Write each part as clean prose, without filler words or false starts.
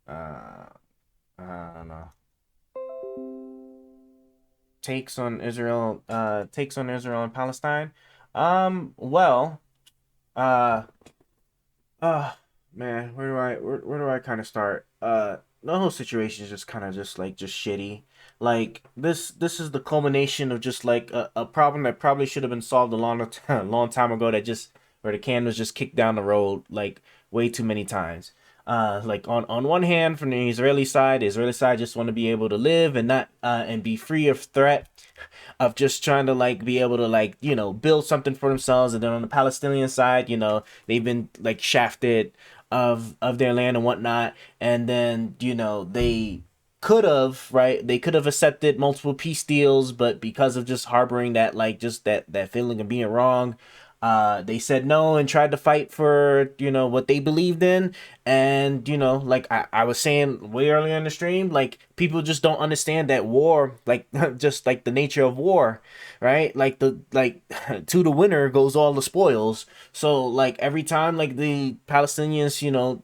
uh, I don't know, takes on Israel and Palestine. Well, uh, uh, man, where do I kind of start? The whole situation is just kind of just shitty. Like this is the culmination of just like a problem that probably should have been solved a long long time ago. That just where the can was just kicked down the road like way too many times. Like on one hand, from the Israeli side just want to be able to live and not and be free of threat of just trying to like be able to like build something for themselves. And then on the Palestinian side, they've been like shafted of their land and whatnot. And then they could have accepted multiple peace deals, but because of just harboring that like just that feeling of being wrong, they said no and tried to fight for what they believed in. And like I was saying way earlier in the stream, like people just don't understand that war, like just like the nature of war, right? Like the like to the winner goes all the spoils. So like every time like the Palestinians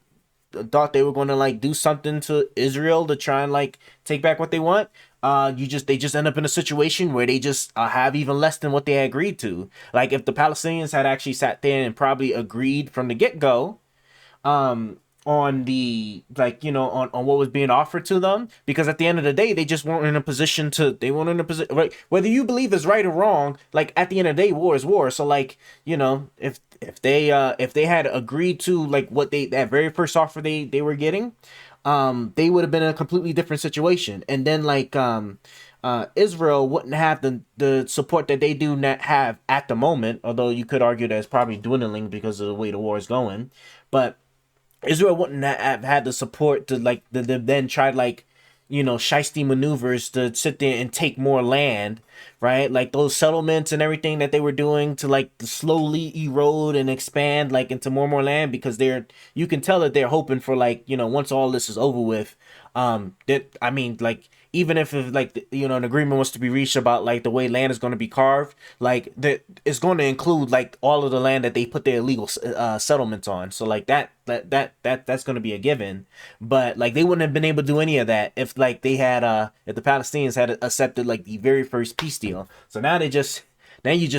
thought they were going to like do something to Israel to try and like take back what they want, they just end up in a situation where they just have even less than what they agreed to. Like if the Palestinians had actually sat there and probably agreed from the get go, um on the like on what was being offered to them, because at the end of the day they just weren't in a position to they weren't in a position, right? Whether you believe is right or wrong, like at the end of the day war is war. So like if they had agreed to like what they that very first offer they were getting, they would have been in a completely different situation. And then like Israel wouldn't have the support that they do not have at the moment, although you could argue that it's probably dwindling because of the way the war is going. But Israel wouldn't have had the support to like the then try like shiesty maneuvers to sit there and take more land, right? Like those settlements and everything that they were doing to like slowly erode and expand like into more and more land, because you can tell that they're hoping for like once all this is over with, that I mean like even if like an agreement was to be reached about like the way land is going to be carved, like that it's going to include like all of the land that they put their illegal settlements on. So like that's going to be a given. But like they wouldn't have been able to do any of that if like they had if the Palestinians had accepted like the very first peace deal. So now you just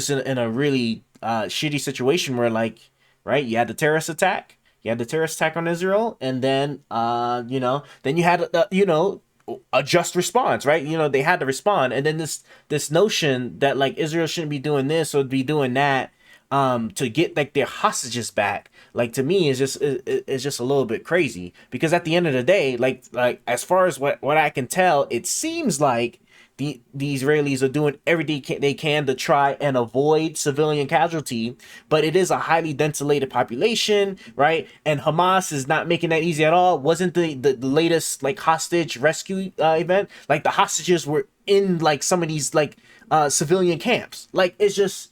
in a really shitty situation where like, right, you had the terrorist attack, on Israel, and then then you had a just response, right? They had to respond. And then this notion that like Israel shouldn't be doing this or be doing that to get like their hostages back, like to me is just a little bit crazy. Because at the end of the day, like as far as what I can tell, it seems like the Israelis are doing everything they can to try and avoid civilian casualty, but it is a highly densilated population, right? And Hamas is not making that easy at all. Wasn't the latest like hostage rescue event, like the hostages were in like some of these like civilian camps? Like it's just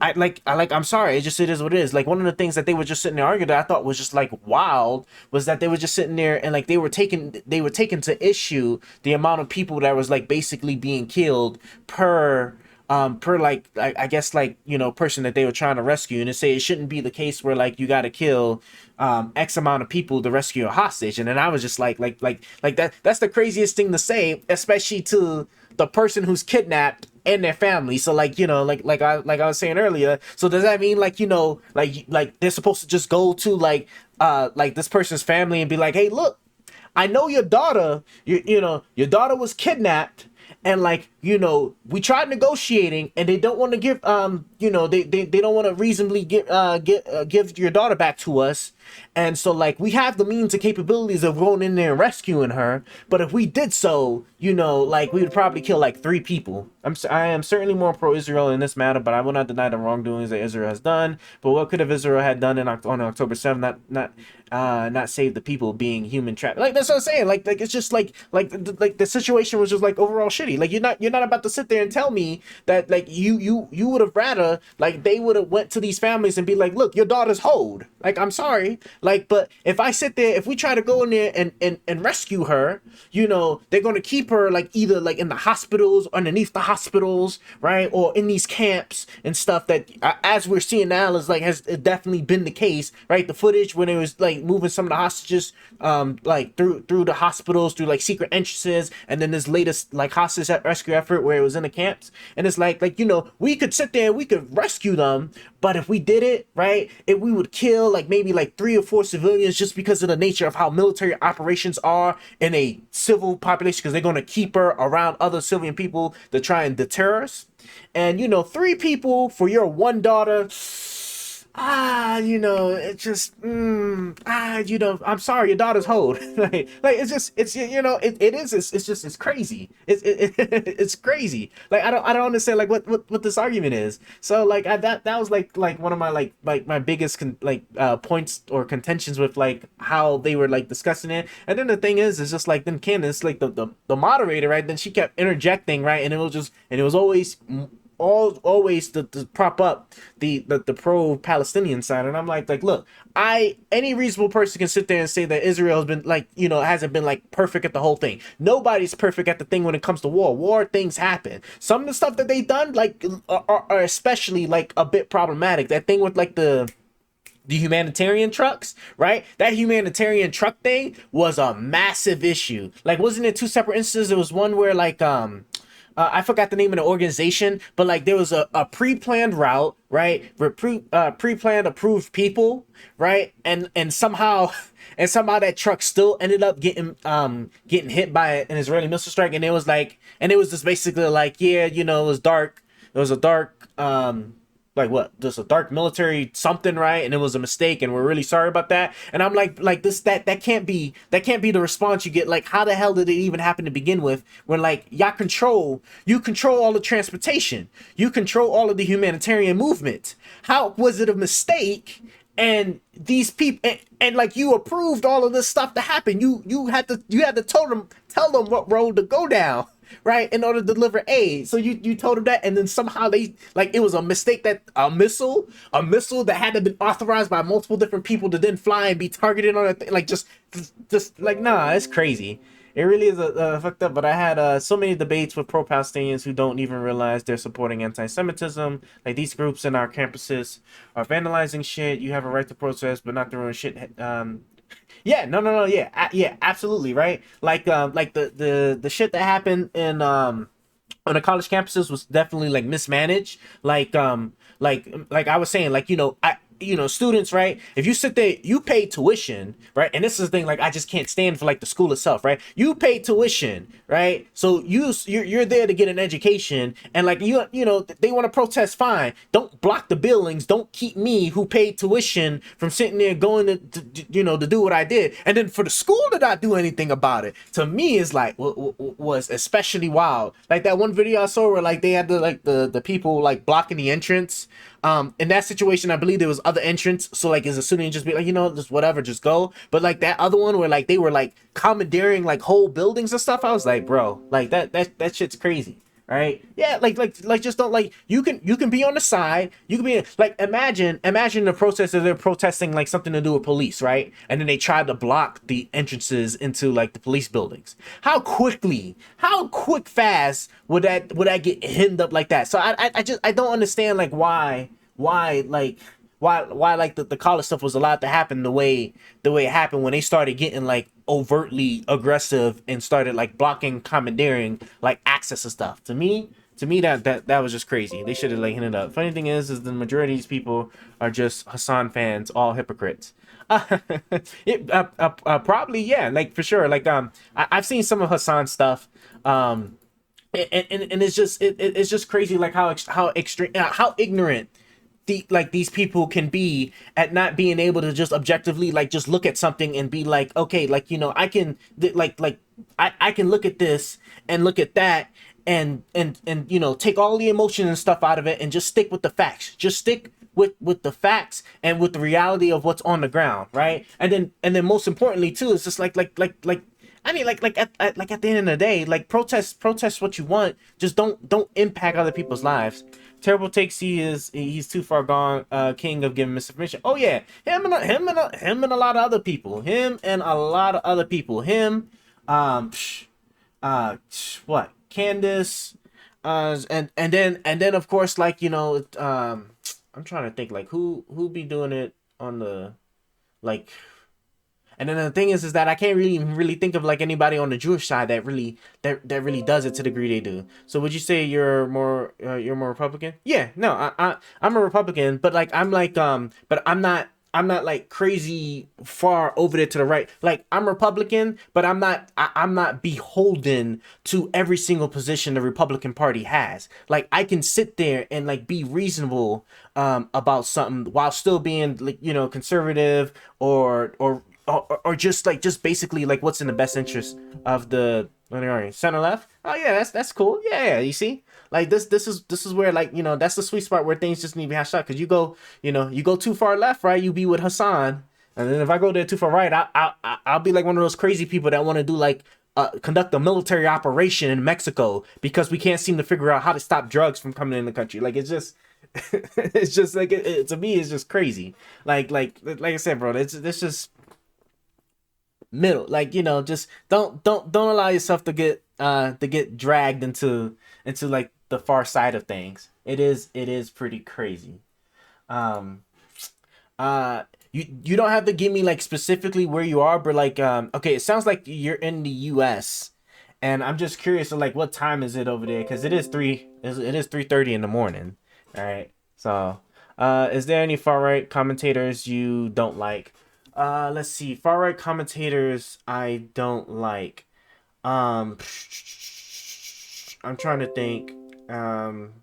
I'm sorry, it is what it is. Like one of the things that they were just sitting there arguing that I thought was just like wild was that they were just sitting there and like they were taking to issue the amount of people that was like basically being killed per like I guess like person that they were trying to rescue, and to say it shouldn't be the case where like you got to kill X amount of people to rescue a hostage. And then I was just like that's the craziest thing to say, especially to the person who's kidnapped and their family. So like like I was saying earlier, so does that mean like like they're supposed to just go to like this person's family and be like, hey look, I know your daughter, your daughter was kidnapped, and like we tried negotiating and they don't want to give they don't want to reasonably give your daughter back to us. And so like we have the means and capabilities of going in there and rescuing her, but if we did so, like we would probably kill like 3 people. I am certainly more pro Israel in this matter, but I will not deny the wrongdoings that Israel has done. But what could have Israel had done on October 7th? Not save the people being human trapped. Like that's what I'm saying. Like it's just like the situation was just like overall shitty. Like you're not about to sit there and tell me that like you would have rather like they would have went to these families and be like, look, your daughter's hold. Like I'm sorry, Like, but if I sit there, if we try to go in there and rescue her, you know, they're gonna keep her like either like in the hospitals, underneath the hospitals, right, or in these camps and stuff that, as we're seeing now, is like has definitely been the case, right? The footage when it was like moving some of the hostages, like through the hospitals, through like secret entrances, and then this latest like hostage rescue effort where it was in the camps, and it's like you know, we could sit there and we could rescue them, but if we did it right, if we would kill like maybe like 3 or 4 civilians just because of the nature of how military operations are in a civil population, because they're going to keep her around other civilian people to try and deter us. And you know, 3 people for your 1 daughter, you know, it just, you know, I'm sorry, your daughter's hold. like it's just, it's, you know, it's just, it's crazy. It's crazy. Like, I don't understand like what this argument is. So like, that was like one of my like my biggest points or contentions with like how they were like discussing it. And then the thing is just like, then Candace, like the moderator, right? Then she kept interjecting, right? And it was always to prop up the pro-Palestinian side. And I'm like look, any reasonable person can sit there and say that Israel has been like, you know, hasn't been like perfect at the whole thing. Nobody's perfect at the thing when it comes to war. Things happen. Some of the stuff that they done like are especially like a bit problematic. That thing with like the humanitarian trucks, right? That humanitarian truck thing was a massive issue. Like, wasn't it 2 separate instances? There was one where like I forgot the name of the organization, but like there was a pre-planned route, right? Pre-planned approved people, right? And somehow that truck still ended up getting hit by an Israeli missile strike, and it was just basically like, yeah, you know, it was dark. It was a dark like what, just a dark military something, right? And it was a mistake, and we're really sorry about that. And I'm like this, that can't be the response you get. Like, how the hell did it even happen to begin with, when like you control all the transportation, you control all of the humanitarian movement? How was it a mistake? And these people, and like, you approved all of this stuff to happen. You had to tell them what road to go down, right, in order to deliver aid. So you told them that, and then somehow they, like, it was a mistake that a missile that had to have been authorized by multiple different people to then fly and be targeted on it. Like, just like, nah, it's crazy. It really is fucked up. But I had so many debates with pro-Palestinians who don't even realize they're supporting anti-Semitism. Like, these groups in our campuses are vandalizing shit. You have a right to protest, but not to ruin shit. Yeah, no, yeah, absolutely, right. Like the shit that happened in on the college campuses was definitely like mismanaged. Like I was saying, like, you know, students, right? If you sit there, you pay tuition, right? And this is the thing, like, I just can't stand for like the school itself, right? You pay tuition, right? So you're there to get an education, and like, you know, they want to protest, fine. Don't block the buildings. Don't keep me, who paid tuition, from sitting there going to do what I did, and then for the school to not do anything about it. To me, is like was especially wild. Like that one video I saw where like they had the people like blocking the entrance. In that situation, I believe there was other entrants, so like as a student, just be like, you know, just whatever, just go. But like that other one where like they were like commandeering like whole buildings and stuff, I was like, bro, like that shit's crazy, right? Yeah, like just don't, like, you can be on the side, you can be like, imagine the protesters, they're protesting like something to do with police, right? And then they tried to block the entrances into like the police buildings. How fast would that get hemmed up like that? So I don't understand like why like the college stuff was allowed to happen the way it happened, when they started getting like overtly aggressive and started like blocking, commandeering like access to stuff. To me that was just crazy. They should have like ended up. Funny thing is the majority of these people are just Hassan fans, all hypocrites. Probably, yeah, like for sure. Like I've seen some of Hassan's stuff, and it's just crazy, like how extreme, how ignorant these people can be at not being able to just objectively like just look at something and be like, okay, like, you know, I can I can look at this and look at that and you know, take all the emotion and stuff out of it and just stick with the facts. Just stick with the facts and with the reality of what's on the ground, right? And then most importantly too, it's just like I mean, like at the end of the day, like protest what you want. Just don't impact other people's lives. Terrible takes he's too far gone. King of giving misinformation. Oh yeah, him and a lot of other people. Him and a lot of other people. Him, psh, what? Candace, and then of course like I'm trying to think like who be doing it on the like. And then the thing is that I can't really think of like anybody on the Jewish side that really does it to the degree they do. So would you say you're more Republican? Yeah, no, I'm a Republican, but like but I'm not like crazy far over there to the right. Like I'm Republican, but I'm not beholden to every single position the Republican Party has. Like I can sit there and like be reasonable about something while still being like conservative or just basically like what's in the best interest of the center left. Oh yeah, that's cool. Yeah, you see, like this is where like that's the sweet spot where things just need to be hashed out. Because you go too far left, right? You be with Hassan, and then if I go there too far right, I'll be like one of those crazy people that want to do like conduct a military operation in Mexico because we can't seem to figure out how to stop drugs from coming in the country. Like it's just. It's just like to me it's just crazy. Like I said, bro, it's just middle. Like just don't allow yourself to get dragged into like the far side of things. It is pretty crazy. um you don't have to give me like specifically where you are, but like okay, it sounds like you're in the US, and I'm just curious of like what time is it over there, because it is 3:30 in the morning. All right, so is there any far right commentators you don't like? Let's see. Far right commentators I don't like. Um, I'm trying to think. Um,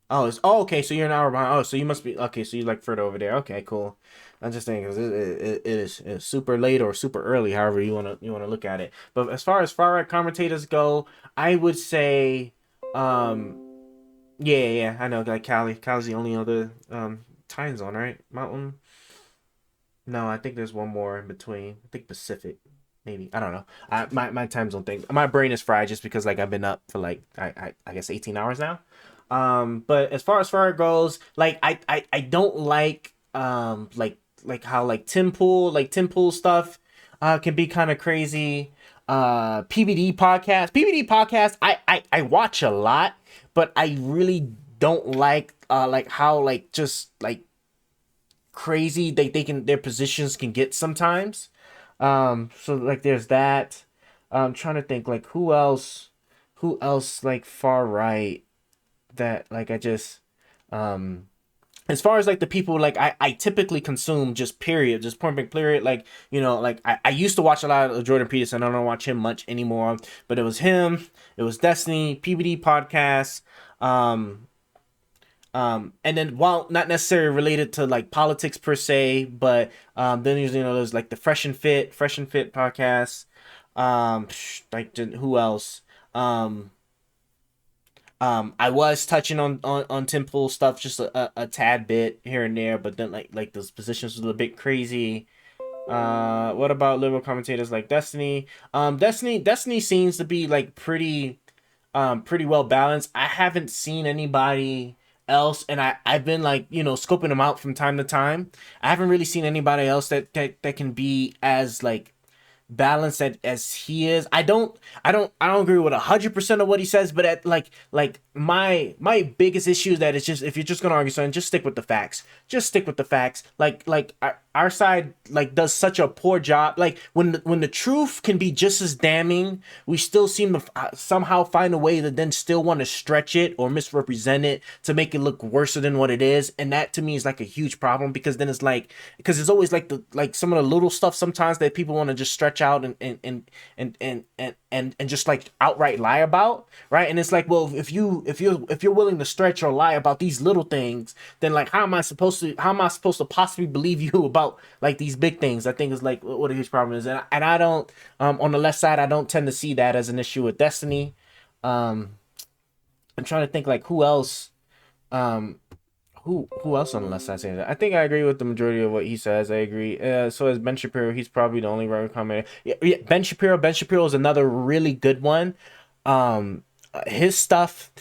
okay. So you're an hour behind. Oh, so you must be okay. So you like further over there. Okay, cool. I'm just thinking 'cause it's super late or super early, however you wanna look at it. But as far as far right commentators go, I would say, um, yeah. I know like Cali's the only other time zone, right? Mountain. No, I think there's one more in between. I think Pacific, maybe. I don't know. My time zone thing. My brain is fried just because like I've been up for like I guess 18 hours now. But as far it goes, like I don't like how like Tim Pool stuff can be kind of crazy. PBD podcast I watch a lot, but I really don't like how like just like crazy they can their positions can get sometimes. So like there's that. I'm trying to think like who else like far right that like I just um as far as like the people like I typically consume just period, just point blank period, like like I used to watch a lot of Jordan Peterson. I don't watch him much anymore, but it was him, it was Destiny, PBD podcasts. um and then while not necessarily related to like politics per se, but then there's like the Fresh and Fit podcast. Like who else? Um, I was touching on Temple stuff just a tad bit here and there, but then like those positions was a bit crazy. What about liberal commentators like Destiny? Destiny seems to be like pretty well balanced. I haven't seen anybody else, and I've been like scoping them out from time to time. I haven't really seen anybody else that can be as like balanced as he is. I don't agree with 100% of what he says, but at like my biggest issue is that it's just if you're just gonna argue something, just stick with the facts. Just stick with the facts. Like our side like does such a poor job. Like when the truth can be just as damning, we still seem to somehow find a way to then still want to stretch it or misrepresent it to make it look worse than what it is. And that to me is like a huge problem, because then it's like because it's always like the like some of the little stuff sometimes that people want to just stretch out and just like outright lie about, right? And it's like, well, if you're willing to stretch or lie about these little things, then like how am I supposed to possibly believe you about like these big things? I think is like what a huge problem is. And I don't on the left side I don't tend to see that as an issue with Destiny. I'm trying to think like who else. Who else on the left side saying that? I think I agree with the majority of what he says. I agree. So is Ben Shapiro. He's probably the only right commenter. Yeah, Ben Shapiro. Ben Shapiro is another really good one. His stuff.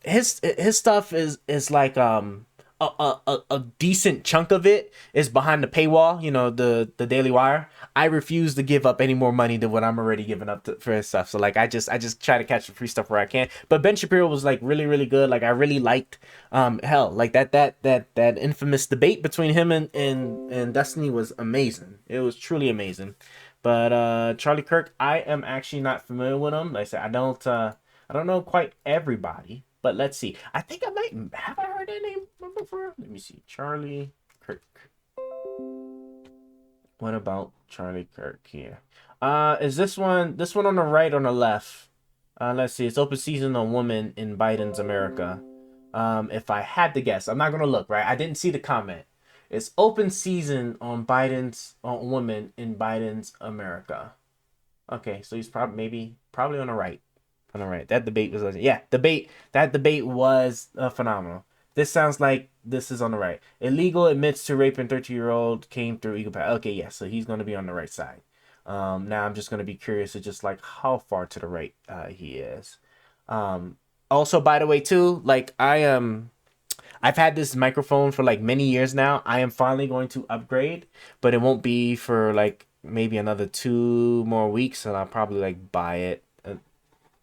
his stuff is like a decent chunk of it is behind the paywall, you know, the Daily Wire. I refuse to give up any more money than what I'm already giving up for his stuff. So like I just try to catch the free stuff where I can. But Ben Shapiro was like really good. Like I really liked hell, like that infamous debate between him and Destiny was amazing. It was truly amazing. But Charlie Kirk, I am actually not familiar with him. Like I said, I don't know quite everybody, but let's see. I think I might have I heard that name before. Let me see. Charlie Kirk. What about Charlie Kirk here? Is this one on the right or on the left? Let's see. It's open season on woman in Biden's America. If I had to guess, I'm not gonna look, right? I didn't see the comment. It's open season on Biden's on woman in Biden's America. Okay, so he's probably on the right. On the right. That debate was yeah, debate. That debate was phenomenal. This sounds like this is on the right. Illegal admits to raping 13-year-old came through Eagle Pass. Okay, yeah, so he's gonna be on the right side. Now I'm just gonna be curious to just like how far to the right he is. Also, by the way, too, like I've had this microphone for like many years now. I am finally going to upgrade, but it won't be for like maybe another 2 more weeks, and I'll probably like buy it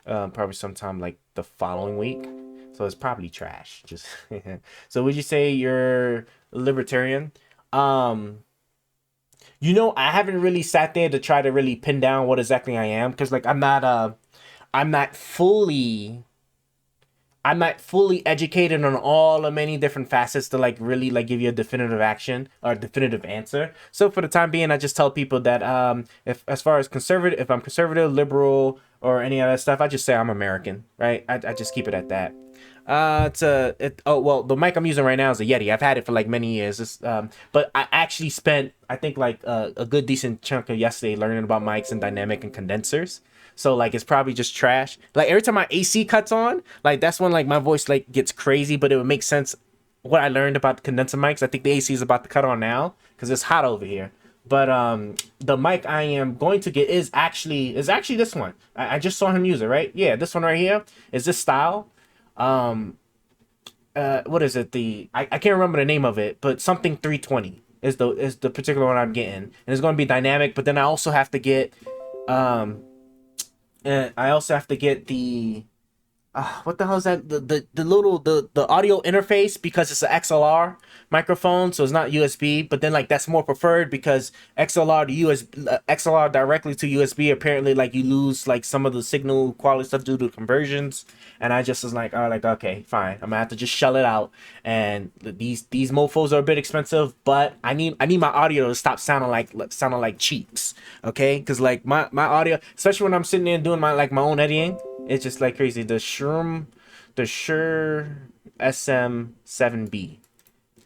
probably sometime like the following week. So it's probably trash. Just so would you say you're libertarian? Um, I haven't really sat there to try to really pin down what exactly I am because like I'm not fully educated on all the many different facets to like really like give you a definitive action or definitive answer. So for the time being, I just tell people that if as far as conservative, if I'm conservative, liberal, or any other stuff, I just say I'm American, right? I just keep it at that. Oh well, the mic I'm using right now is a Yeti. I've had it for like many years. But I actually spent I think like a good decent chunk of yesterday learning about mics and dynamic and condensers. So like it's probably just trash. Like every time my AC cuts on, like that's when like my voice like gets crazy. But it would make sense what I learned about condenser mics. I think the AC is about to cut on now because it's hot over here. But the mic I am going to get is actually this one. I just saw him use it, right? Yeah, this one right here is this style. Um, what is it? I can't remember the name of it, but something 320 is the particular one I'm getting, and it's going to be dynamic. But then I also have to get um, I also have to get the what the hell is that? The little the audio interface because it's an XLR microphone, so it's not USB. But then like that's more preferred because XLR to XLR directly to USB. Apparently, like you lose like some of the signal quality stuff due to conversions. And I just was like, oh, like okay, fine. I'm gonna have to just shell it out. And these mofos are a bit expensive, but I need my audio to stop sounding like cheeks. Okay, because like my audio, especially when I'm sitting there doing my own editing. It's just like crazy. The Shure SM7B.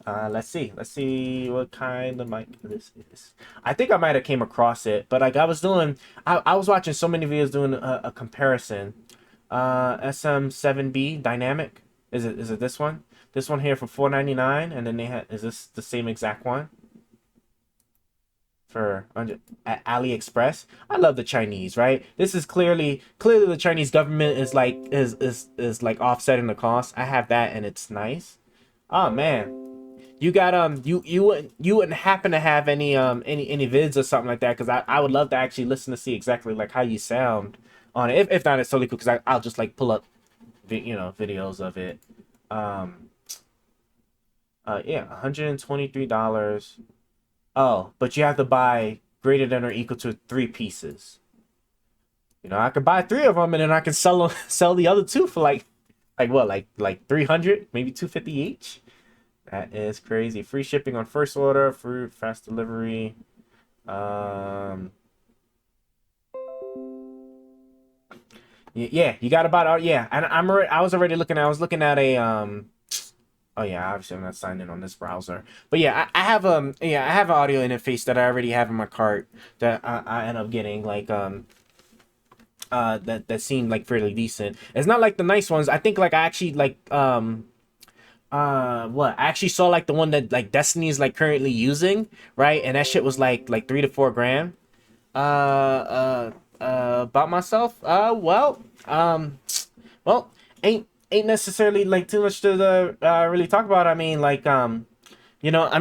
Let's see what kind of mic this is. I think I might have came across it, but like I was watching so many videos doing a comparison. SM7B dynamic. Is it this one? This one here for $4.99, and then is this the same exact one? For at AliExpress. I love the Chinese, right? This is clearly the Chinese government is like is like offsetting the cost. I have that and it's nice. Oh man. You got you wouldn't happen to have any vids or something like that because I would love to actually listen to see exactly like how you sound on it. If not, it's totally cool because I'll just like pull up videos of it. Um yeah, $123. Oh, but you have to buy greater than or equal to 3 pieces. I could buy 3 of them and then I can sell the other two for like what, like 300, maybe 250 each. That is crazy. Free shipping on first order, free fast delivery. Um, yeah, you got about yeah, and I was already looking. I was looking at a Oh yeah, obviously I'm not signed in on this browser. But yeah, I have an audio interface that I already have in my cart that I end up getting that seemed like fairly decent. It's not like the nice ones. I think like I actually like what I actually saw like the one that like Destiny is like currently using, right? And that shit was like 3 to 4 grand. About myself. Well, ain't ain't necessarily like too much to really talk about. I mean, like I'm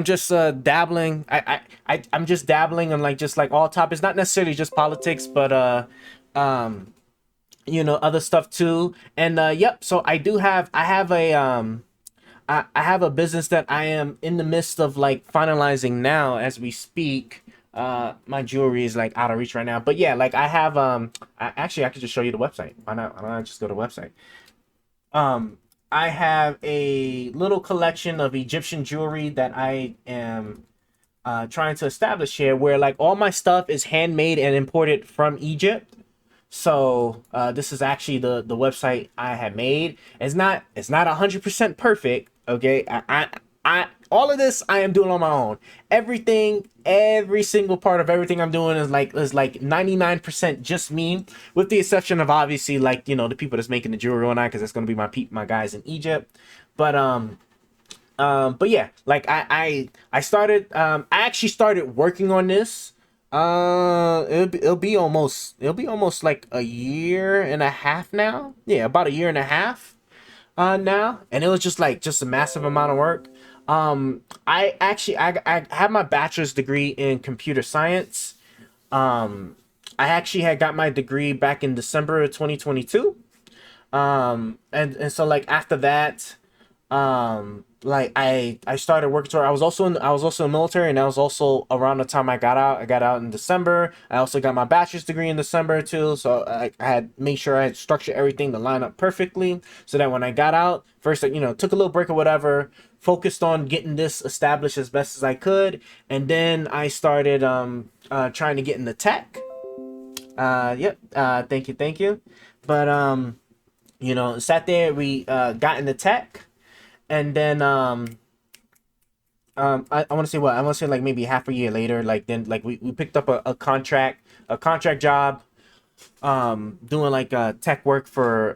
just dabbling. I'm just dabbling on like just like all topics, not necessarily just politics, but um other stuff too. And yep, so I have a I have a business that I am in the midst of like finalizing now as we speak. My jewelry is like out of reach right now, but yeah, like I have actually I could just show you the website. Why not just go to the website? Um, I have a little collection of Egyptian jewelry that I am trying to establish here, where like all my stuff is handmade and imported from Egypt. So this is actually the website I had made. It's not 100% perfect. Okay, I all of this I am doing on my own. Every single part of everything I'm doing is like 99% just me, with the exception of obviously like the people that's making the jewelry and I, because that's gonna be my guys in Egypt. But but yeah, like I started I actually started working on this. It'll be almost like a year and a half now. Yeah, about a year and a half now, and it was just a massive amount of work. I have my bachelor's degree in computer science. Um, I actually had got my degree back in December of 2022. And so like after that, like I started working toward. I was also in the military, and that was also around the time I got out. I got out in December. I also got my bachelor's degree in December too. So I had made sure I had structured everything to line up perfectly, so that when I got out, first like, took a little break or whatever, focused on getting this established as best as I could, and then I started trying to get into tech. Yep. Thank you. But sat there. We got into tech, and then I want to say what I want to say like maybe half a year later, like then like we picked up a contract job, doing like tech work for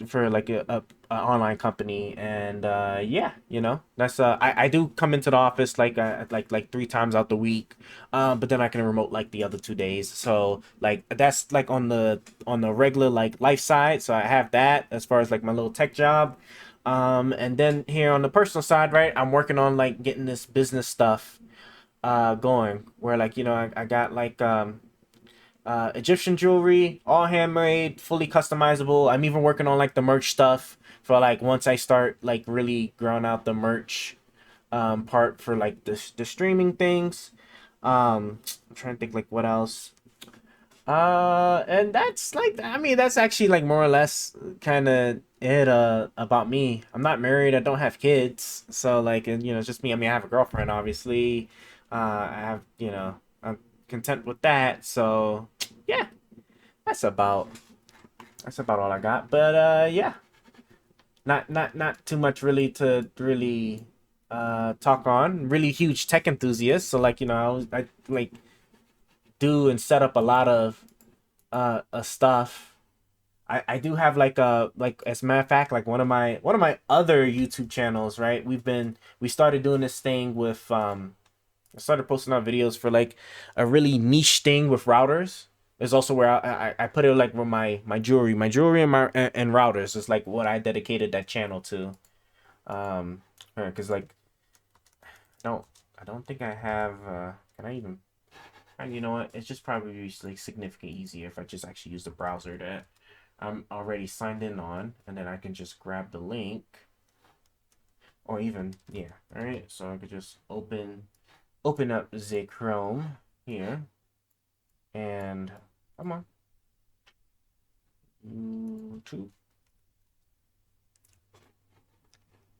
for like a online company. And yeah, that's I do come into the office like 3 times out the week, but then I can remote like the other 2 days. So like that's like on the regular like life side. So I have that as far as like my little tech job. And then here on the personal side, right, I'm working on like getting this business stuff going, where like I got like Egyptian jewelry, all handmade, fully customizable. I'm even working on like the merch stuff for like once I start like really growing out the merch part for like the streaming things. I'm trying to think like what else. And that's like, I mean, that's actually like more or less kind of it about me. I'm not married, I don't have kids, so like, and it's just me. I mean, I have a girlfriend, obviously. I have, I'm content with that. So yeah, that's about that's about all I got. But yeah, not too much really to really talk on. Really huge tech enthusiast, so like I like do and set up a lot of stuff. I do have like as a matter of fact, like one of my other YouTube channels, right? We started doing this thing with I started posting out videos for like a really niche thing with routers. Is also where I put it like with my jewelry and and routers is like what I dedicated that channel to. Because like I don't I don't think I have can I even, and you know what? It's just probably like significantly easier if I just actually use the browser that I'm already signed in on, and then I can just grab the link, or even yeah. All right, so I could just open up the Chrome here, and come on, YouTube,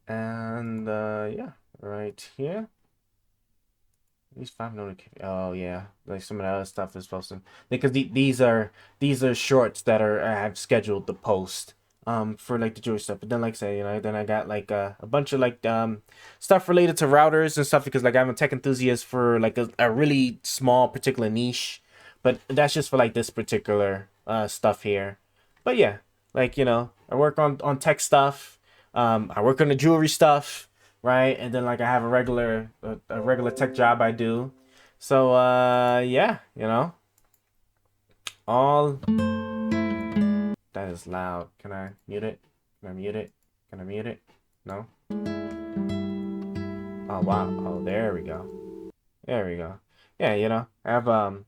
and yeah, right here. These five notifications. Oh yeah, like some of the other stuff is supposed to, because these are shorts that are I have scheduled to post for like the Jewish stuff. But then like say then I got like a bunch of like stuff related to routers and stuff, because like I'm a tech enthusiast for like a really small particular niche, but that's just for like this particular stuff here. But yeah, like I work on tech stuff. I work on the jewelry stuff, right? And then like I have a regular tech job I do. So yeah, all That is loud. Can I mute it? Can I mute it? Can I mute it? No? Oh wow. Oh, there we go. There we go. Yeah, I have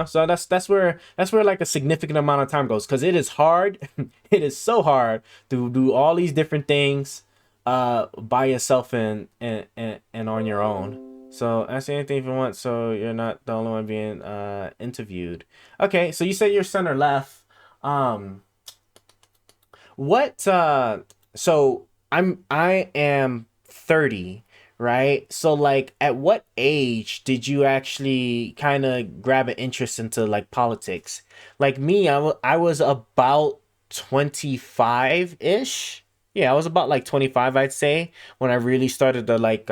so that's where like a significant amount of time goes because it is hard. It is so hard to do all these different things by yourself and on your own. So ask anything if you want so you're not the only one being interviewed. Okay, so you said your center left. Um what so I am 30, right? So like at what age did you actually kind of grab an interest into like politics? Like me, I was about 25-ish. Yeah, I was about like 25, I'd say, when I really started to like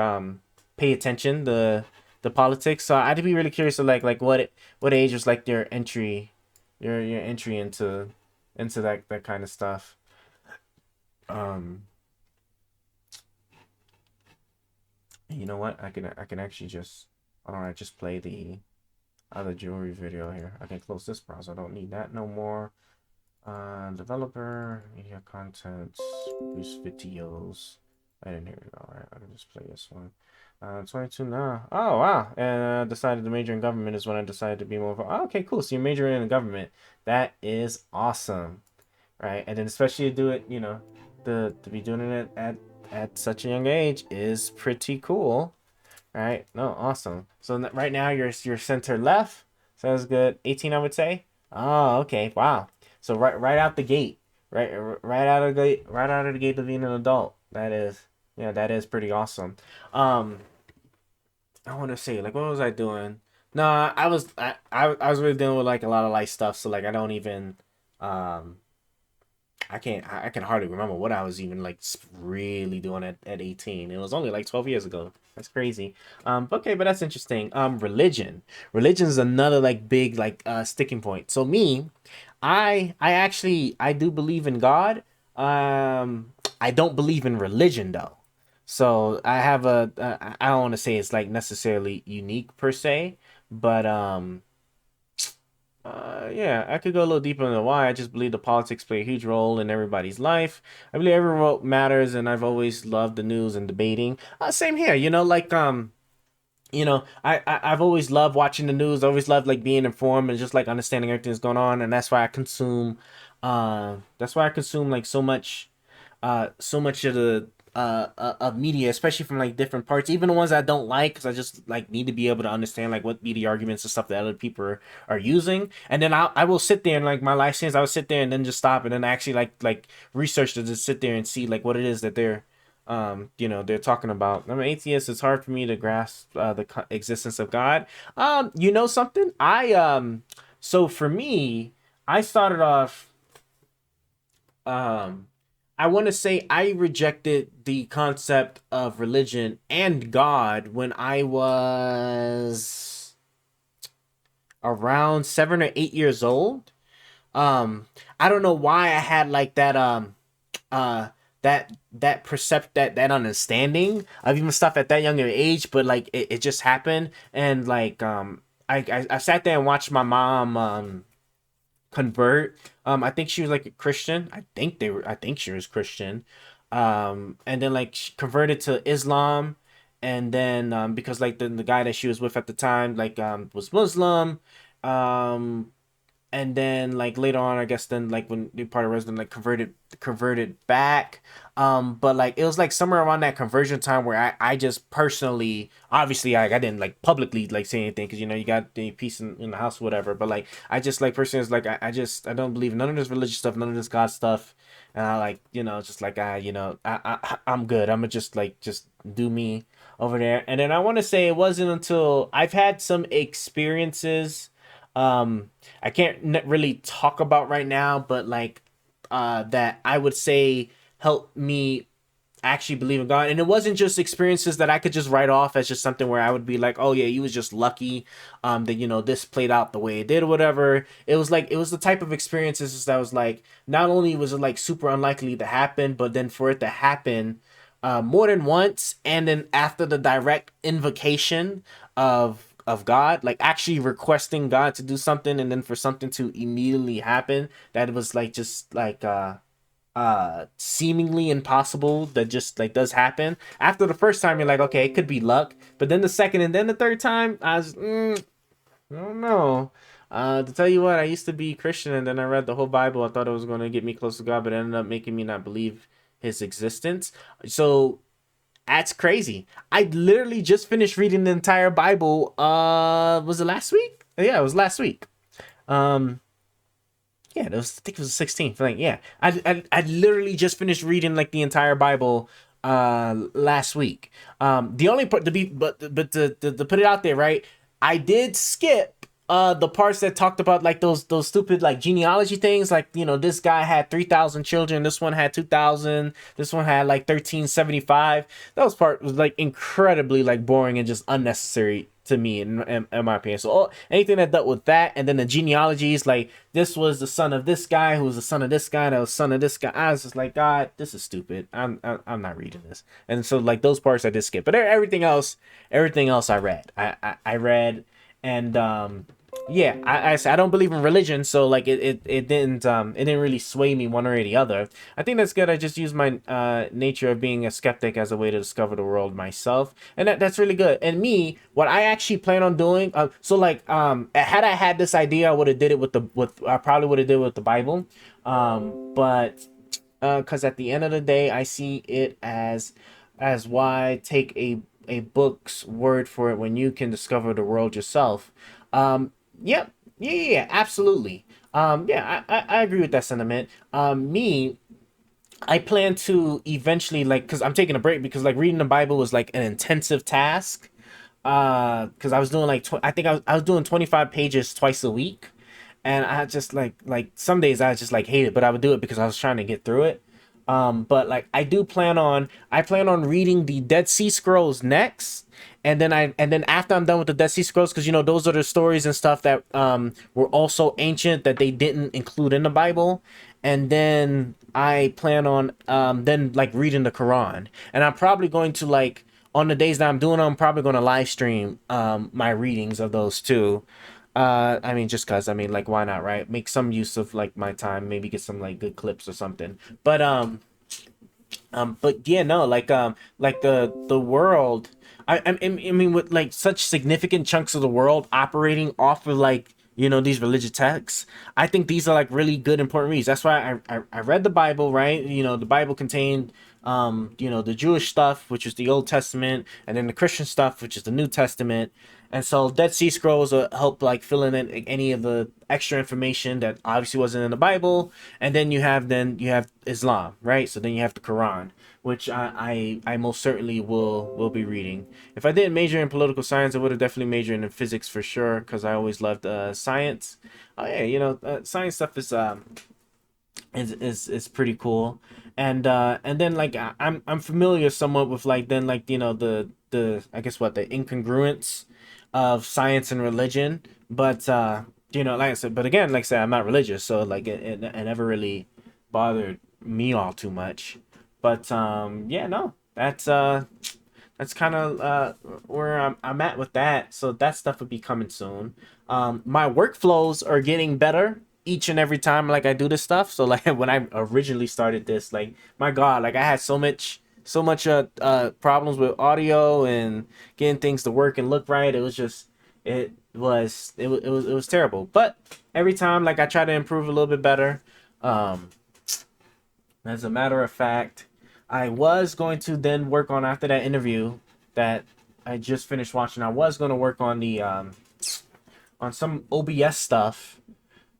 pay attention the politics. So I'd be really curious to like what age was like your entry into that kind of stuff. Um, you know what? I can actually just why don't I just play the other jewelry video here? I can close this browser. I don't need that no more. Developer, media content, produce videos. I didn't hear it. All right, I can just play this one. 22 now. Oh wow! And decided to major in government is when I decided to be more. Oh, okay, cool. So you're majoring in government. That is awesome, right? And then especially to do it, to be doing it at such a young age is pretty cool, right? No, awesome. So right now you're center left. Sounds good. 18, I would say. Oh, okay. Wow. So right out the gate, right out of the gate of being an adult. That is pretty awesome. Um, I want to say like what was I doing? No, I was really dealing with like a lot of life stuff. So like I don't even um I can hardly remember what I was even like really doing at 18. It was only like 12 years ago. That's crazy. Okay, but that's interesting. Religion is another like big like sticking point. So me, I do believe in God. I don't believe in religion though. So I have I don't want to say it's like necessarily unique per se, but yeah, I could go a little deeper into why. I just believe the politics play a huge role in everybody's life. I believe every vote matters, and I've always loved the news and debating. Same here, like I've always loved watching the news. I always loved like being informed and just like understanding everything that's going on, and that's why I consume like so much of media, especially from like different parts, even the ones I don't like, because I just like need to be able to understand like what media arguments and stuff that other people are using, and then I will sit there and like my life scenes, I would sit there and then just stop and then actually like research to just sit there and see like what it is that they're talking about. I'm an atheist. It's hard for me to grasp the existence of God. You know something? So for me, I started off um I want to say I rejected the concept of religion and God when I was around 7 or 8 years old. Um, I don't know why I had like uh that percept that understanding of even stuff at that younger age, but like it just happened and like I sat there and watched my mom convert. I think she was like a Christian. I think she was Christian. And then like she converted to Islam, and then because like the guy that she was with at the time like was Muslim. Um, and then like later on I guess then like when the part of resident like converted back, but like it was like somewhere around that conversion time where I just personally obviously I didn't like publicly like say anything because you got the peace in the house or whatever, but like I just like personally is like I don't believe in none of this religious stuff, none of this God stuff, and I like just like I'm good, I'm gonna just like just do me over there. And then I want to say it wasn't until I've had some experiences I can't really talk about right now, but like that I would say helped me actually believe in God. And it wasn't just experiences that I could just write off as just something where I would be like, oh yeah, you was just lucky that this played out the way it did or whatever. It was like it was the type of experiences that was like not only was it like super unlikely to happen, but then for it to happen more than once, and then after the direct invocation of of God, like actually requesting God to do something, and then for something to immediately happen that was like just like seemingly impossible, that just like does happen. After the first time you're like, okay, it could be luck, but then the second and then the third time I was I don't know. To tell you what, I used to be Christian, and then I read the whole Bible. I thought it was going to get me close to God, but it ended up making me not believe His existence. So that's crazy. I literally just finished reading the entire Bible. Was it last week? Yeah, it was last week. Um, yeah, it was. I think it was the 16th. Like, yeah, I literally just finished reading like the entire Bible last week. The only part to be, but to put it out there, right? I did skip the parts that talked about like those stupid like genealogy things, like, you know, this guy had 3,000 children, this one had 2,000, this one had like 1375. Those part was like incredibly like boring and just unnecessary to me in my opinion. So anything that dealt with that, and then the genealogies, like this was the son of this guy who was the son of this guy that was son of this guy, I was just like, God, this is stupid. I'm not reading this. And so like those parts I did skip, but everything else I read. I read. And yeah, I don't believe in religion, so like it didn't really sway me one way or the other. I think that's good. I just use my nature of being a skeptic as a way to discover the world myself, and that's really good. And me, what I actually plan on doing, so like had I had this idea, I would have did it with I probably would have did it with the Bible, but because at the end of the day, I see it as why take a book's word for it when you can discover the world yourself. Yep. Yeah, absolutely. Yeah, I agree with that sentiment. Me, I plan to eventually, like, because I'm taking a break because like reading the Bible was like an intensive task. Because I was doing like I think I was doing 25 pages twice a week, and I just like some days I just like hate it, but I would do it because I was trying to get through it. But like I plan on reading the Dead Sea Scrolls next, and then after I'm done with the Dead Sea Scrolls, because you know those are the stories and stuff that were also ancient that they didn't include in the Bible, and then I plan on then like reading the Quran, and I'm probably going to like on the days that I'm doing, I'm probably going to live stream my readings of those too. I mean, just cause I mean, like, why not, right? Make some use of like my time, maybe get some like good clips or something. But yeah, no, like the world. I mean, with like such significant chunks of the world operating off of like, you know, these religious texts, I think these are like really good important reads. That's why I read the Bible, right? You know, the Bible contained you know, the Jewish stuff, which is the Old Testament, and then the Christian stuff, which is the New Testament. And so Dead Sea Scrolls help like fill in any of the extra information that obviously wasn't in the Bible. And then you have Islam, right? So then you have the Quran, which I most certainly will be reading. If I didn't major in political science, I would have definitely majored in physics for sure, because I always loved science. Oh yeah, you know, science stuff is pretty cool. And then like I'm familiar somewhat with like then like, you know, the I guess what the incongruence of science and religion. But you know, like I said, but again, like I said, I'm not religious, so like it never really bothered me all too much. But yeah, no, that's kind of where I'm at with that. So that stuff would be coming soon. My workflows are getting better each and every time like I do this stuff. So like when I originally started this, like my God, like I had so much problems with audio and getting things to work and look right. It was just it was terrible. But every time like I try to improve a little bit better. Um, as a matter of fact, I was going to then work on after that interview that I just finished watching. I was going to work on the on some OBS stuff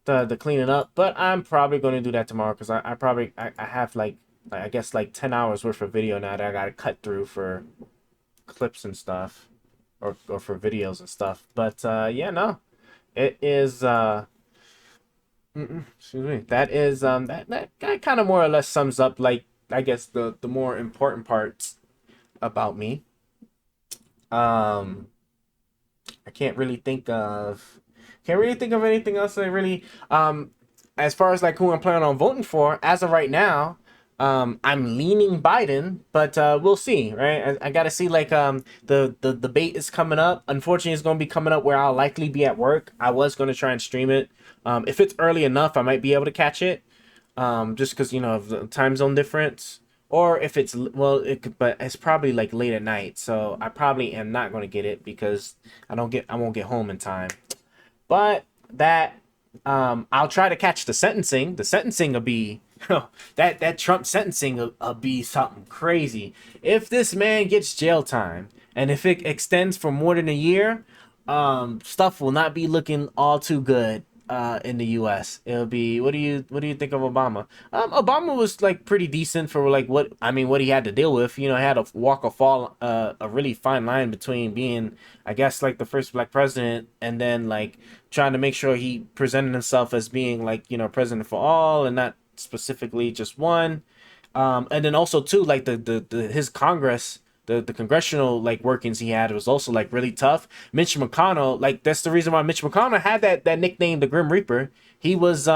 to clean it up, but I'm probably going to do that tomorrow because I have like I guess like 10 hours worth of video now that I got to cut through for clips and stuff, or for videos and stuff. But yeah, no, it is excuse me. That is that kind of more or less sums up like I guess the more important parts about me. Um, I can't really think of anything else that really as far as like who I'm planning on voting for as of right now. I'm leaning Biden, but we'll see, right? I gotta see like the debate is coming up. Unfortunately, it's gonna be coming up where I'll likely be at work. I was gonna try and stream it. If it's early enough, I might be able to catch it. Just because of the time zone difference, or if it's well, but it's probably like late at night, so I probably am not gonna get it because I won't get home in time. But that I'll try to catch the sentencing. The sentencing will be that Trump sentencing will be something crazy. If this man gets jail time and if it extends for more than a year, stuff will not be looking all too good in the US. It'll be what do you think of Obama? Obama was like pretty decent for like what he had to deal with. He had to walk a really fine line between being, I guess, like the first black president and then like trying to make sure he presented himself as being like, president for all and not specifically just one. And then also too, like the his Congress, the congressional like workings he had was also like really tough. Mitch McConnell, like that's the reason why Mitch McConnell had that nickname, the Grim Reaper. He was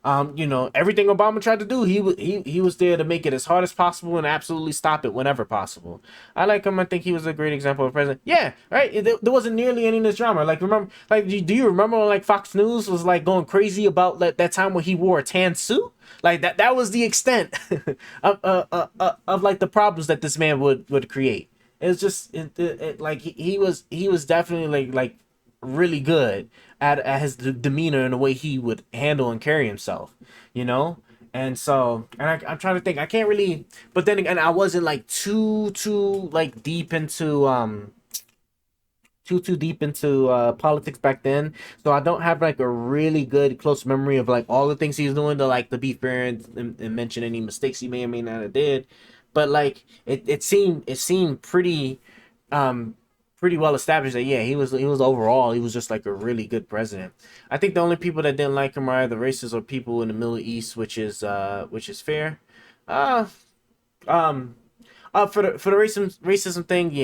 everything Obama tried to do, he was there to make it as hard as possible and absolutely stop it whenever possible. I like him. I think he was a great example of a president. Yeah, right. There wasn't nearly any of this drama. Like remember, like do you remember when like Fox News was like going crazy about like that time when he wore a tan suit? Like that was the extent of like the problems that this man would create. It's just like he was definitely like really good at his demeanor and the way he would handle and carry himself, you know. And so, I'm trying to think. I can't really, but then again, I wasn't like too like deep into too deep into politics back then, so I don't have like a really good close memory of like all the things he was doing to be fair and mention any mistakes he may or may not have did. But like it seemed um pretty well established that yeah, he was overall, he was just like a really good president. I think the only people that didn't like him are the racists or people in the Middle East, which is fair. Uh um for the racism thing,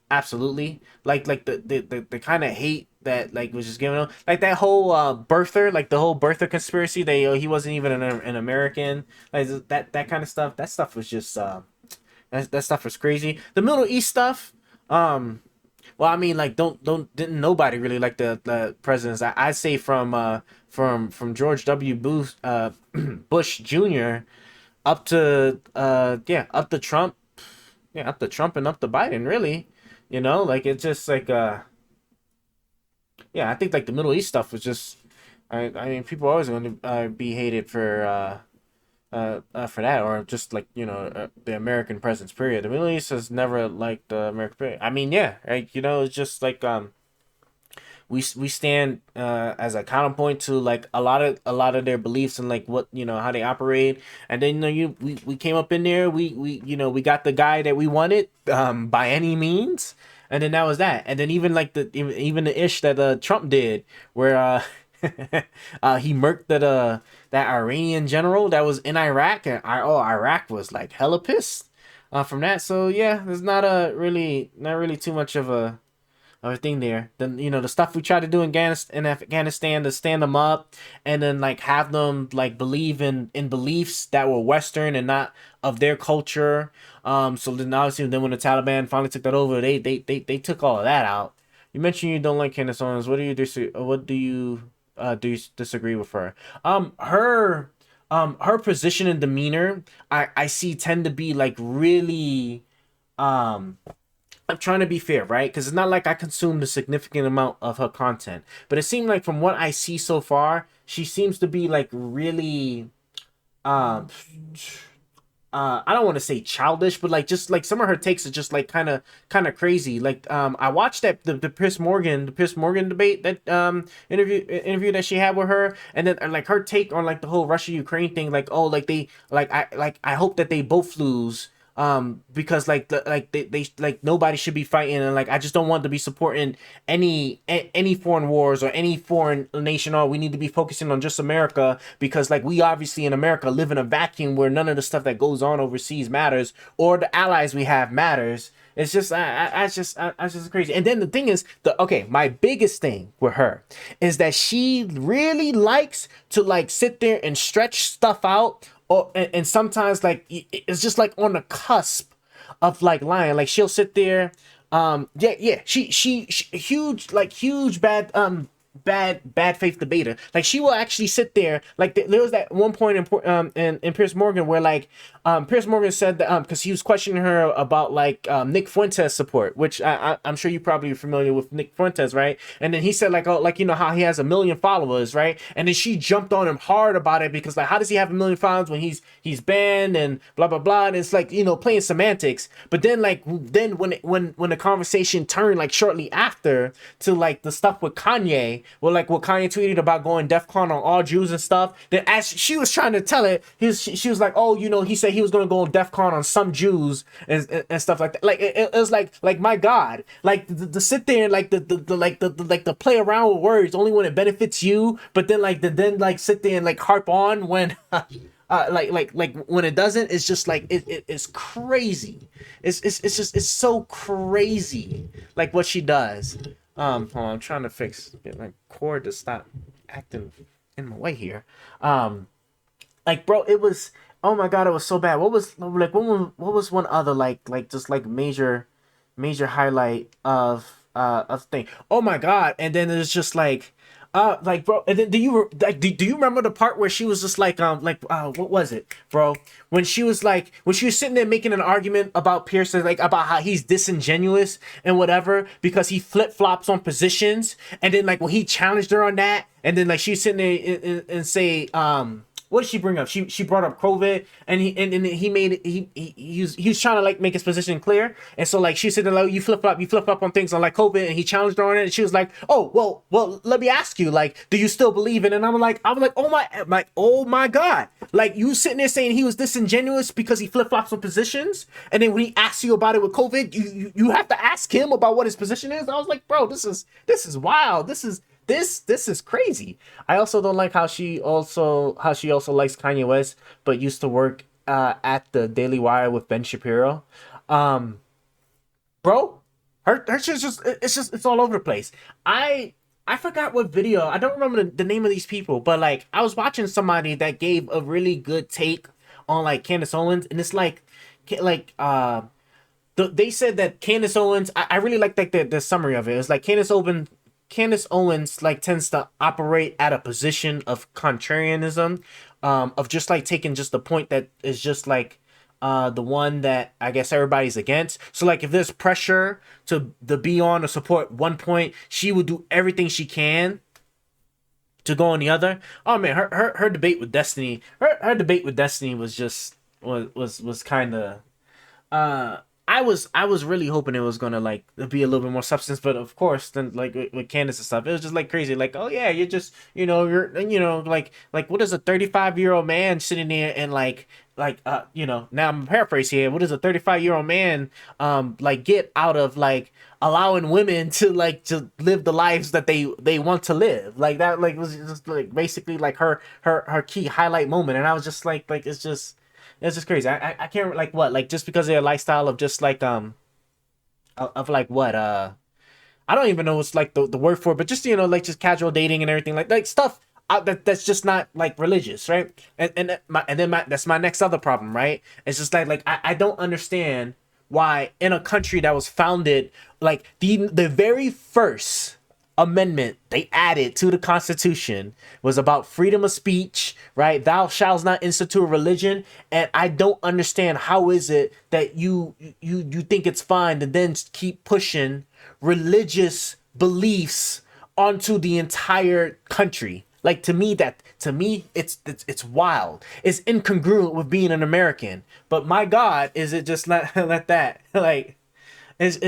absolutely. Like the kind of hate that like was just given out, like that whole birther conspiracy. He wasn't even an American, like that kind of stuff. That stuff was just that stuff was crazy. The Middle East stuff, well, I mean, like, didn't nobody really like the presidents? I say from George W. Bush Jr. up to up to Trump, up to Trump and up to Biden, really. Like it's just like I think like the Middle East stuff was just, I mean, people are always going to be hated for that, or just like the American presence. Period. The Middle East has never liked the American period. I mean, yeah, right. It's just like we stand as a counterpoint to like a lot of their beliefs and like what how they operate. And then we came up in there. We got the guy that we wanted by any means. And then that was that. And then even like even the ish that Trump did, where he murked that Iranian general that was in Iraq, and Iraq was like hella pissed from that. So yeah, there's not really too much of a thing there. Then the stuff we try to do in Afghanistan to stand them up, and then like have them like believe in beliefs that were Western and not of their culture. So then obviously then when the Taliban finally took that over, they took all of that out. You mentioned you don't like Candace Owens. What do you disagree with her? Her position and demeanor, I see tend to be like really I'm trying to be fair, right? Because it's not like I consumed a significant amount of her content, but it seemed like from what I see so far, she seems to be like really um I don't want to say childish, but like just like some of her takes are just like kind of crazy. Like I watched that the Piers Morgan debate, that interview that she had with her, and then like her take on like the whole Russia Ukraine thing, like oh like they I hope that they both lose, because like they like nobody should be fighting, and like I just don't want to be supporting any foreign wars or any foreign nation. Or we need to be focusing on just America, because like we obviously in America live in a vacuum where none of the stuff that goes on overseas matters, or the allies we have matters. It's just I just crazy. And then the thing is, my biggest thing with her is that she really likes to like sit there and stretch stuff out or and sometimes like it's just like on the cusp of like lying. Like she'll sit there, yeah, she huge, like huge bad bad faith debater. Like she will actually sit there. Like there was that one point in Pierce Morgan where like Pierce Morgan said that because he was questioning her about like Nick Fuentes support, which I'm sure you probably are familiar with Nick Fuentes, right? And then he said like, oh, like you know how he has 1 million followers, right? And then she jumped on him hard about it because like how does he have 1 million followers when he's banned and blah blah blah. And it's like, you know, playing semantics. But then like then when the conversation turned like shortly after to like the stuff with Kanye, well, like what Kanye tweeted about going DEFCON on all Jews and stuff. Then as she was trying to tell it, she was like, oh, you know, he said he was going to go on DEFCON on some Jews and stuff like that. Like it was like my God, like to sit there and like the play around with words only when it benefits you, but then like sit there and like harp on when like when it doesn't. It's just like it's crazy. It's so crazy like what she does. Hold on, I'm trying to get my cord to stop acting in my way here. Like bro, it was, oh my God, it was so bad. What was one other like just like major highlight of thing? Oh my God, and then it's just like bro, and then do you remember the part where she was just what was it, bro, when she was sitting there making an argument about Pierce, like about how he's disingenuous and whatever because he flip-flops on positions, and then like when he challenged her on that, and then like she's sitting there and say what did she bring up? She brought up COVID, and he was trying to like make his position clear, and so like she said like you flip flop on things on like COVID, and he challenged her on it, and she was like, oh well let me ask you, like, do you still believe in it? And I was like oh my God, like you sitting there saying he was disingenuous because he flip flops on positions, and then when he asks you about it with COVID, you have to ask him about what his position is. I was like, bro, this is wild. This is crazy. I also don't like how she also likes Kanye West, but used to work at the Daily Wire with Ben Shapiro. Bro, her shit's it's all over the place. I forgot what video. I don't remember the name of these people, but like I was watching somebody that gave a really good take on like Candace Owens, and it's they said that Candace Owens. I really like the summary of it. It's like Candace Owens like tends to operate at a position of contrarianism, of just like taking just the point that is just like the one that I guess everybody's against. So like if there's pressure to be on to support one point, she would do everything she can to go on the other. Oh man, her debate with Destiny, her debate with Destiny was just was kind of I was really hoping it was gonna like be a little bit more substance, but of course, then like with Candace and stuff, it was just like crazy. Like, oh yeah, you're just like what is a 35-year-old man sitting there and now I'm paraphrasing here. What does a 35-year-old man like get out of like allowing women to live the lives that they want to live? Like that like was just like basically like her key highlight moment, and I was just like it's just crazy. I can't like what like just because of their lifestyle of just like of like what I don't even know what's like the word for it, but just like just casual dating and everything like stuff that's just not like religious, right? That's my next other problem, right? It's just like I don't understand why in a country that was founded like the very first amendment they added to the Constitution was about freedom of speech, right? Thou shalt not institute a religion, and I don't understand how is it that you think it's fine to then keep pushing religious beliefs onto the entire country. Like to me it's wild. It's incongruent with being an American. But my God, is it just let that like it's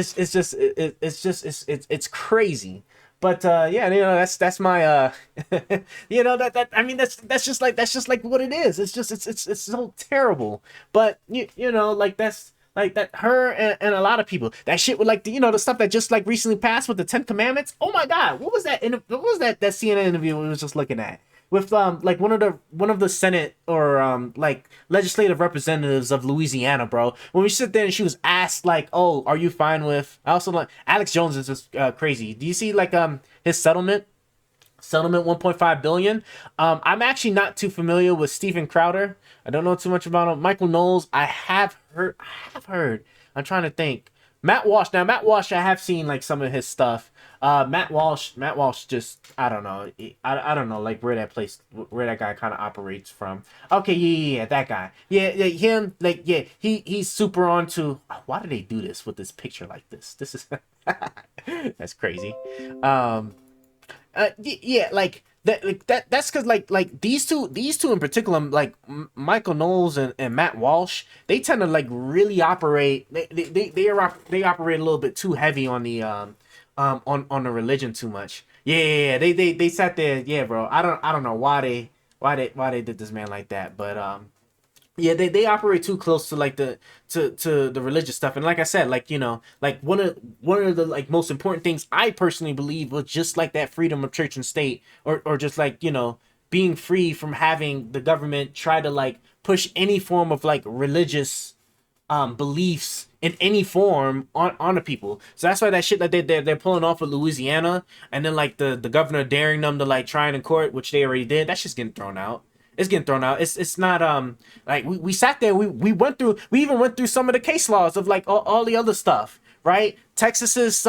crazy. But yeah, that's my that I mean that's just like what it is. It's so terrible. But like that's like that her and a lot of people that shit with like the stuff that just like recently passed with the 10 Commandments. Oh my God, what was that CNN interview we was just looking at with like one of the Senate or like legislative representatives of Louisiana, bro. When we sit there and she was asked like, oh, are you fine with? I also like Alex Jones is just crazy. Do you see like his settlement? Settlement 1.5 billion. I'm actually not too familiar with Steven Crowder. I don't know too much about him. Michael Knowles, I have heard. I'm trying to think. Matt Walsh. Now Matt Walsh, I have seen like some of his stuff. Matt Walsh just, I don't know. I don't know like where that guy kind of operates from. Okay, yeah, that guy. Yeah, him, like, yeah, he's super onto. Why do they do this with this picture like this? This is that's crazy. Um yeah, like that, that's because like these two in particular, like Michael Knowles and Matt Walsh, they tend to like really operate. They operate a little bit too heavy on the on the religion too much. Yeah, they sat there. Yeah, bro. I don't know why they did this man like that, but yeah, they operate too close to like to the religious stuff. And like I said, like, like one of the like most important things I personally believe was just like that freedom of church and state, or just like, being free from having the government try to like push any form of like religious beliefs in any form on the people. So that's why that shit that they're pulling off of Louisiana, and then like the governor daring them to like try it in court, which they already did. That's just getting thrown out. It's getting thrown out. It's not like we sat there, we even went through some of the case laws of like all the other stuff, right? Texas's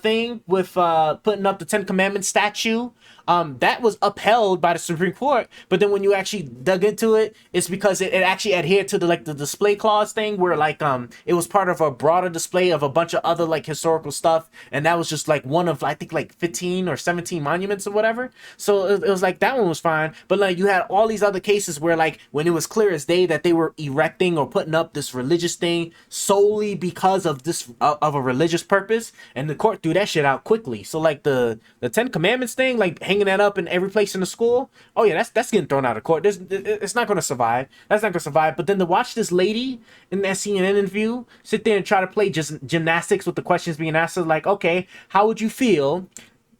thing with putting up the Ten Commandments statue, that was upheld by the Supreme Court. But then when you actually dug into it, it's because it actually adhered to the display clause thing, where like it was part of a broader display of a bunch of other like historical stuff, and that was just like one of, I think, like 15 or 17 monuments or whatever. So it was like that one was fine, but like you had all these other cases where like when it was clear as day that they were erecting or putting up this religious thing solely because of this of a religious purpose, and the court threw that shit out quickly. So like the Ten Commandments thing, like hanging that up in every place in the school, oh yeah, that's getting thrown out of court. It's not going to survive. That's not going to survive. But then to watch this lady in that CNN interview sit there and try to play just gymnastics with the questions being asked, like, okay, how would you feel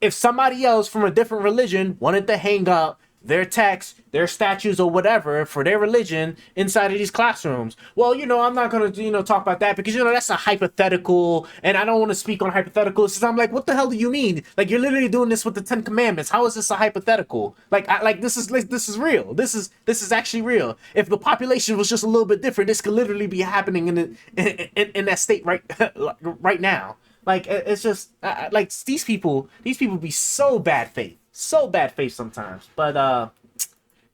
if somebody else from a different religion wanted to hang up their texts, their statues, or whatever for their religion inside of these classrooms? Well, I'm not gonna, talk about that because that's a hypothetical, and I don't want to speak on hypotheticals. Because I'm like, what the hell do you mean? Like, you're literally doing this with the Ten Commandments. How is this a hypothetical? Like this is real. This is actually real. If the population was just a little bit different, this could literally be happening in that state right now. Like, it's just like these people be so bad faith. So bad faith sometimes. But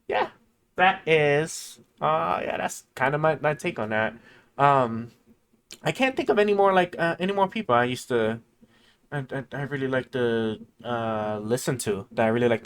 yeah, that is yeah, that's kind of my take on that. I can't think of any more people I used to I really like to listen to that I really like to